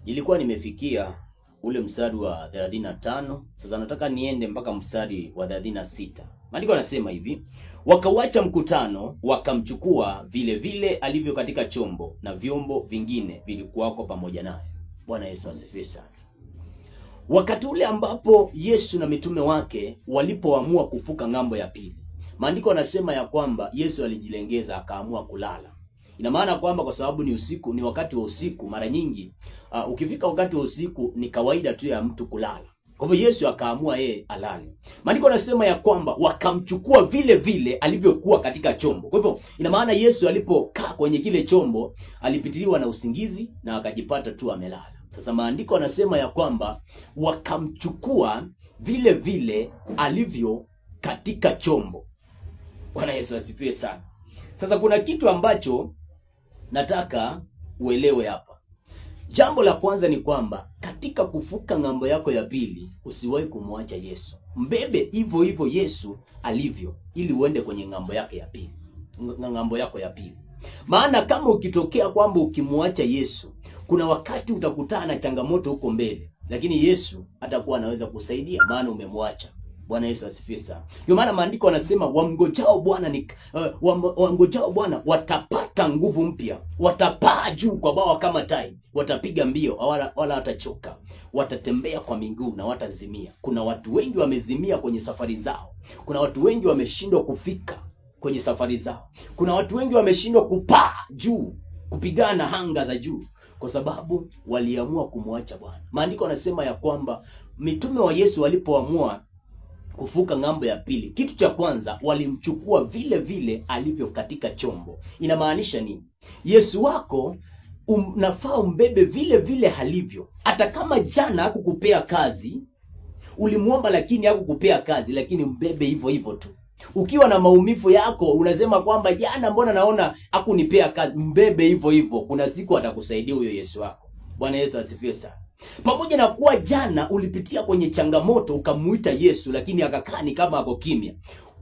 Ilikuwa nimefikia ule mstari wa 35, sasa nataka niende mpaka mstari wa 36. Maandiko yanasema hivi: wakauacha mkutano, wakamchukua vile vile alivyo katika chombo, na vyombo vingine vilikuwako pamoja naye. Bwana Yesu asifiwe sana. Wakati ule ambapo Yesu na mitume wake walipoamua kuvuka ng'ambo ya pili, maandiko yanasema ya kwamba Yesu alijilengeza akaamua kulala. Ina maana kwamba kwa sababu ni usiku, ni wakati wa usiku, mara nyingi ukifika wakati wa usiku ni kawaida tu ya mtu kulala. Kwa hivyo Yesu akaamua yeye alale. Maandiko yanasema ya kwamba wakamchukua vile vile alivyokuwa katika chombo. Kwa hivyo ina maana Yesu alipokaa kwenye kile chombo alipitiliwa na usingizi na akajipata tu amelala. Sasa maandiko yanasema ya kwamba wakamchukua vile vile alivyo katika chombo. Bwana Yesu asifiwe sana. Sasa kuna kitu ambacho nataka uelewe hapa. Jambo la kwanza ni kwamba katika kuvuka ng'ambo yako ya pili usiwahi kumwacha Yesu. Mbebe hivyo hivyo Yesu alivyo ili uende kwenye ng'ambo yake ya pili. Ng'ambo yako ya pili. Maana kama ukitokea kwamba ukimwacha Yesu, kuna wakati utakutana na changamoto huko mbele, lakini Yesu atakuwa anaweza kusaidia maana umemwacha. Bwana Yesu asifiwe sana. Ndio maana maandiko yanasema wamngojao Bwana watapata nguvu mpya, watapaa juu kwa bawa kama tai, watapiga mbio wala watachoka, watatembea kwa miguu na watazimia. Kuna watu wengi wamezimia kwenye safari zao. Kuna watu wengi wameshindwa kufika kwenye safari zao. Kuna watu wengi wameshindwa kupaa juu, kupigana na anga za juu kwa sababu waliamua kumwacha Bwana. Maandiko yanasema ya kwamba mitume wa Yesu walipoamua kuvuka ng'ambo ya pili, kitu cha kwanza walimchukua vile vile alivyo katika chombo. Inamaanisha nini? Yesu wako unafaa umbebe vile vile halivyo. Hata kama jana hakukupea kazi, ulimuomba lakini hakukupea kazi, lakini mbebe hivyo hivyo tu. Ukiwa na maumivu yako unasema kwamba jana mbona naona hakunipea kazi, mbebe hivyo hivyo. Kuna siku atakusaidia huyo Yesu wako. Bwana Yesu asifiwe sana. Pamoja na kuwa jana ulipitia kwenye changamoto ukamuita Yesu lakini akakaa ni kama ako kimya,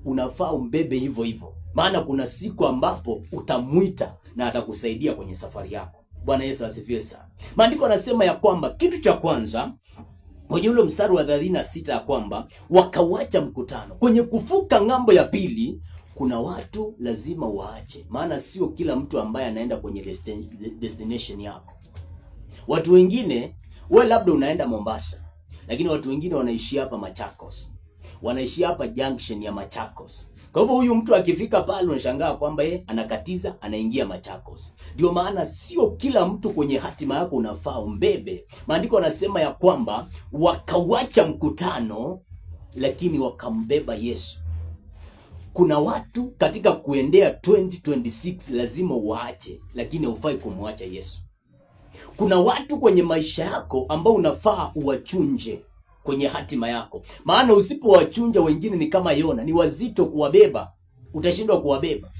unafaa umbebe hivyo hivyo. Maana kuna siku ambapo utamuita na atakusaidia kwenye safari yako. Bwana Yesu asifiwe sana. Maandiko yanasema ya kwamba kitu cha kwanza kwenye ule mstari wa 36 ya kwamba wakauacha mkutano. Kwenye kuvuka ng'ambo ya pili kuna watu lazima waache. Maana sio kila mtu ambaye anaenda kwenye destination yako. Watu wengine, wewe labda unaenda Mombasa, lakini watu wengine wanaishi hapa Machakos. Wanaishi hapa junction ya Machakos. Kwa hivyo huyu mtu akifika pale unashangaa kwamba yeye anakatiza anaingia Machakos. Ndio maana sio kila mtu kwenye hatima yako unafaa umbebe. Maandiko yanasema ya kwamba wakauacha mkutano lakini wakambeba Yesu. Kuna watu katika kuendea 2026 lazima waache, lakini hufai kumwacha Yesu. Kuna watu kwenye maisha yako ambao unafaa uwachunje kwenye hatima yako. Maana usipowachunja wengine ni kama Yona, ni wazito kuwabeba, utashindwa kuwabeba.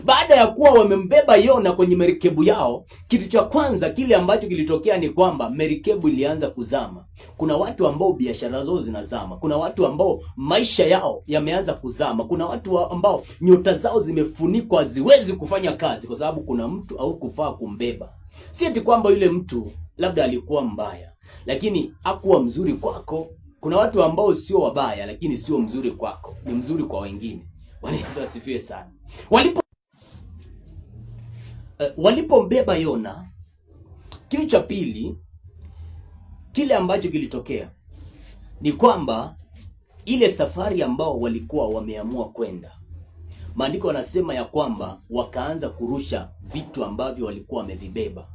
Baada ya kuwa wamembeba Yona kwenye merikebu yao, kitu cha kwanza kile ambacho kilitokea ni kwamba merikebu ilianza kuzama. Kuna watu ambao biashara zao zinazama. Kuna watu ambao maisha yao yameanza kuzama. Kuna watu ambao nyota zao zimefunikwa, haziwezi kufanya kazi kwa sababu kuna mtu au kufaa kumbeba. Si eti kwamba yule mtu labda alikuwa mbaya, lakini hakuwa mzuri kwako. Kuna watu ambao sio wabaya, lakini sio mzuri kwako, ni mzuri kwa wengine. Bwana Yesu asifiwe sana. Walipombeba Yona, kitu cha pili kile ambacho kilitokea ni kwamba ile safari ambao walikuwa wameamua kwenda, maandiko yanasema ya kwamba wakaanza kurusha vitu ambavyo walikuwa wamevibeba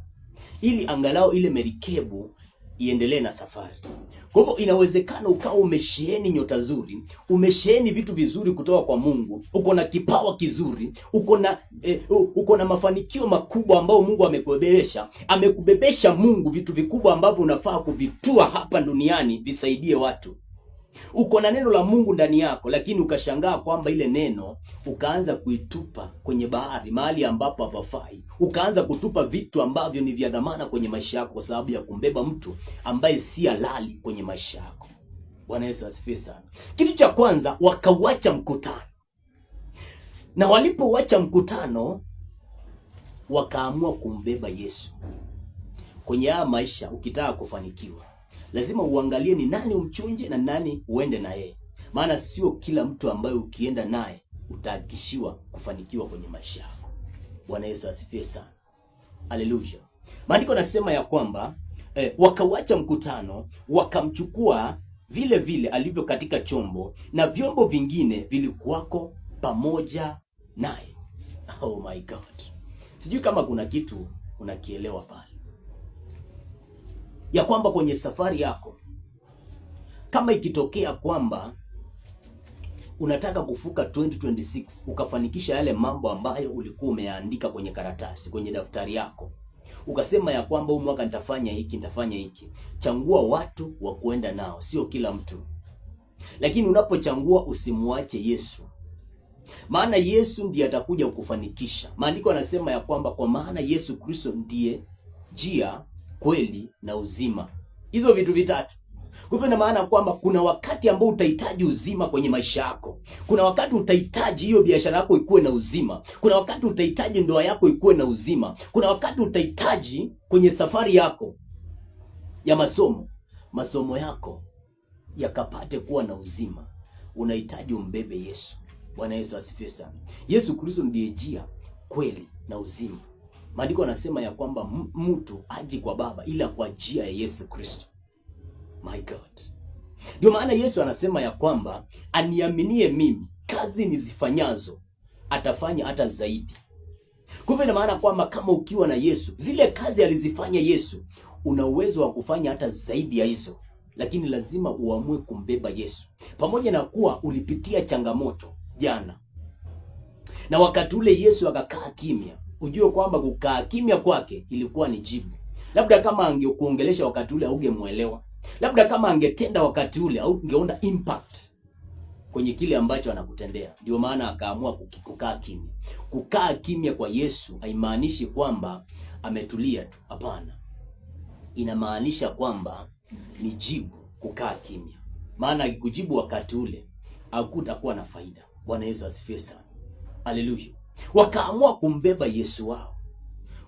ili angalau ile merikebu iendelee na safari. Kwa hivyo inawezekana ukawa umesheheni nyota nzuri, umesheheni vitu vizuri kutoka kwa Mungu, uko na kipawa kizuri, uko na mafanikio makubwa ambao Mungu amekubebesha Mungu vitu vikubwa ambavyo unafaa kuvitua hapa duniani visaidie watu. Uko na neno la Mungu ndani yako, lakini ukashangaa kwamba ile neno ukaanza kuitupa kwenye bahari, mahali ambapo hapafai. Ukaanza kutupa vitu ambavyo ni vya dhamana kwenye maisha yako kwa sababu ya kumbeba mtu ambaye si halali kwenye maisha yako. Bwana Yesu asifiwe sana. Kitu cha kwanza wakauacha mkutano. Na walipouacha mkutano wakaamua kumbeba Yesu. kwenye haya maisha ukitaka kufanikiwa, lazima uangalie ni nani umchunje na nani uende na yeye. Maana sio kila mtu ambaye ukienda naye utahakikishiwa kufanikiwa kwenye maisha yako. Bwana Yesu asifiwe sana. Haleluya. Maandiko nasema ya kwamba wakawacha mkutano, wakamchukua vile vile alivyo katika chombo, na vyombo vingine vilikuwako pamoja naye. Oh my God. Sijui kama kuna kitu unakielewa pale, ya kwamba kwenye safari yako, kama ikitokea kwamba unataka kufuka 2026 ukafanikisha yale mambo ambayo ulikuwa umeandika kwenye karatasi, kwenye daftari yako, ukasema ya kwamba huu mwaka nitafanya hiki, nitafanya hiki, changua watu wa kuenda nao, sio kila mtu. Lakini unapochangua usimwache Yesu, maana Yesu ndiye atakuja kukufanikisha. Maandiko yanasema ya kwamba kwa maana Yesu Kristo ndiye njia, kweli na uzima. Hizo vitu vitatu. Kwa hivyo ina maana kwamba kuna wakati ambao utahitaji uzima kwenye maisha yako. Kuna wakati utahitaji hiyo biashara yako ikuwe na uzima. Kuna wakati utahitaji ndoa yako ikuwe na uzima. Kuna wakati utahitaji kwenye safari yako ya masomo yako yakapate kuwa na uzima. Unahitaji umbebe Yesu. Bwana Yesu asifiwe sana. Yesu Kristo ndiye njia, kweli na uzima. Maandiko yanasema ya kwamba mtu haji kwa Baba ila kwa njia ya Yesu Kristo. My God. Ndio maana Yesu anasema ya kwamba aniaminie mimi, kazi nizifanyazo atafanya hata zaidi. Kwa hivyo ina maana kwamba kama ukiwa na Yesu, zile kazi alizifanya Yesu, una uwezo wa kufanya hata zaidi ya hizo. Lakini lazima uamue kumbeba Yesu. Pamoja na kuwa ulipitia changamoto jana, na wakati ule Yesu akakaa kimya, ujue kwamba kukaa kimya kwake ilikuwa ni jibu. Labda kama angekuongelesha wakati ule haugemuelewa. Labda kama angetenda wakati ule au ungeona impact kwenye kile ambacho anakutendea. Ndio maana akaamua kukaa kimya. Kukaa kimya kwa Yesu haimaanishi kwamba ametulia tu. Hapana. Inamaanisha kwamba ni jibu kukaa kimya. Maana akikujibu wakati ule hakutakuwa na faida. Bwana Yesu asifiwe sana. Haleluya. Wakaamua kumbeba Yesu wao.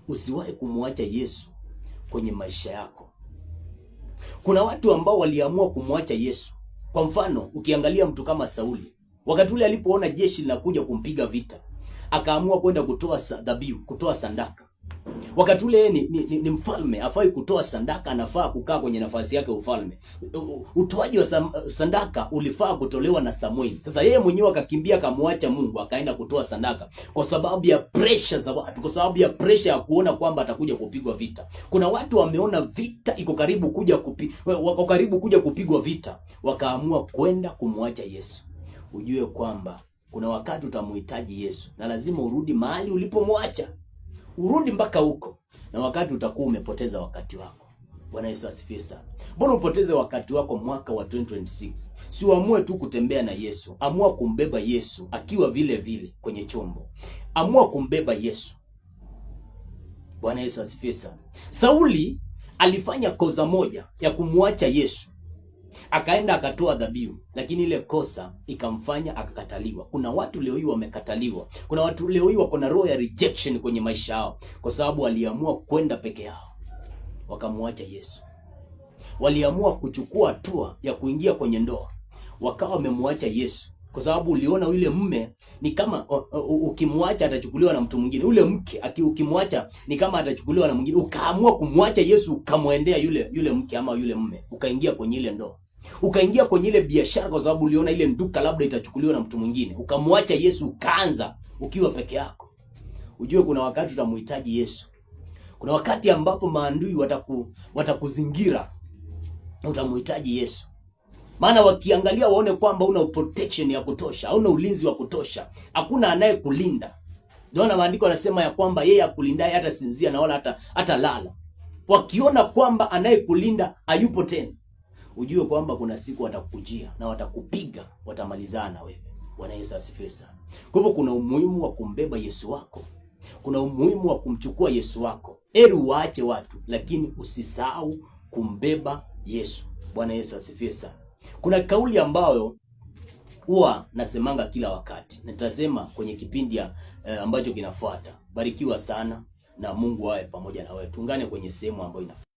Usiwahi kumwacha Yesu kwenye maisha yako. Kuna watu ambao waliamua kumwacha Yesu. Kwa mfano, ukiangalia mtu kama Sauli, wakati ule alipoona jeshi linakuja kumpiga vita, akaamua kwenda kutoa dhabihu, kutoa sadaka. Wakati ule ni mfalme, afai kutoa sadaka, anafaa kukaa kwenye nafasi yake ufalme. Utoaji wa sadaka ulifaa kutolewa na Samueli. Sasa yeye mwenyewe akakimbia akamwacha Mungu, akaenda kutoa sadaka kwa sababu ya pressure za watu, kwa sababu ya pressure ya kuona kwamba atakuja kupigwa vita. Kuna watu wameona vita iko karibu kuja kupigwa vita, wakaamua kwenda kumwacha Yesu. Ujue kwamba kuna wakati utamhitaji Yesu na lazima urudi mahali ulipomwacha. Urudi mpaka huko, na wakati utakuwa umepoteza wakati wako. Bwana Yesu asifiwe sana. Mbona upoteze wakati wako mwaka wa 2026? Si uamue tu kutembea na Yesu. Amua kumbeba Yesu akiwa vile vile kwenye chombo. Amua kumbeba Yesu. Bwana Yesu asifiwe sana. Sauli alifanya kosa moja ya kumwacha Yesu. Akaenda akatoa dhabihu, lakini ile kosa ikamfanya akakataliwa. Kuna watu leo hii wamekataliwa. Kuna watu leo hii wako na roho ya rejection kwenye maisha yao kwa sababu waliamua kwenda peke yao, wakamwacha Yesu. Waliamua kuchukua hatua ya kuingia kwenye ndoa, wakawa wamemwacha Yesu kwa sababu uliona yule mume ni kama ukimwacha atachukuliwa na mtu mwingine. Ule mke ukimwacha ni kama atachukuliwa na mwingine. Ukaamua kumwacha Yesu, ukamwendea yule mke ama yule mume, ukaingia kwenye ile ndoa. Ukaingia kwenye ile biashara kwa sababu uliona ile nduka labda itachukuliwa na mtu mwingine. Ukamwacha Yesu, ukaanza ukiwa peke yako. Ujue kuna wakati utamhitaji Yesu. Kuna wakati ambapo maadui watakuzingira, utamhitaji Yesu. Maana wakiangalia waone kwamba una protection ya kutosha, hauna ulinzi wa kutosha, hakuna anayekulinda. Ndio na maandiko yanasema ya kwamba yeye akulindaye hata sinzia na wala hata lala. Wakiona kwamba anayekulinda hayupo tena, ujue kwamba kuna siku watakujia na watakupiga, watamalizana na wewe. Bwana Yesu asifiwe sana. Kwa hivyo kuna umuhimu wa kumbeba Yesu wako. Kuna umuhimu wa kumchukua Yesu wako. Heri waache watu, lakini usisahau kumbeba Yesu. Bwana Yesu asifiwe sana. Kuna kauli ambayo huwa nasemanga kila wakati. Nitasema kwenye kipindi ambacho kinafuata. Barikiwa sana. na Mungu awe pamoja na wewe. Tuungane kwenye sehemu ambayo